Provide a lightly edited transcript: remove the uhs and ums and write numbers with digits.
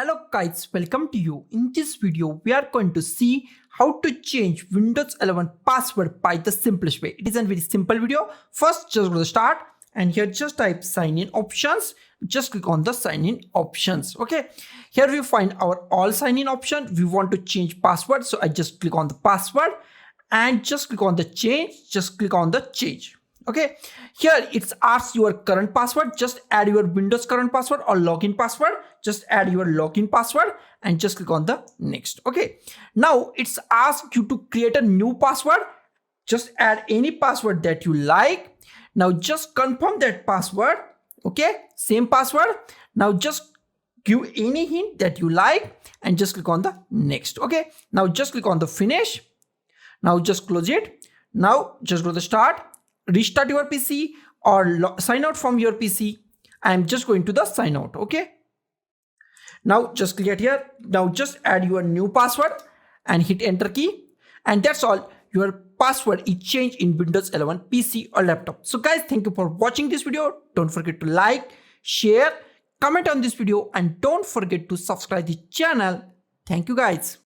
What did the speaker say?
Hello guys, welcome to you. In this video, we are going to see how to change Windows 11 password by the simplest way. It is a very simple video. First, just go to start and here just type sign in options. Just click on the sign in options. Okay, here we find our all sign in option. We want to change password. So I just click on the password and just click on the change. Just click on the change. Okay, here it's asks your current password. Just add your Windows current password or login password. Just add your login password and just click on the next. Okay, now it's asked you to create a new password. Just add any password that you like. Now just confirm that password. Okay, same password. Now just give any hint that you like and just click on the next. Okay, now just click on the finish. Now just close it. Now just go to start, restart your PC or sign out from your PC. I'm just going to the sign out. Okay, now just click here. Now just add your new password and hit enter key, and that's all. Your password is changed in Windows 11 PC or laptop. So guys, thank you for watching this video. Don't forget to like, share, comment on this video, and don't forget to subscribe the channel. Thank you guys.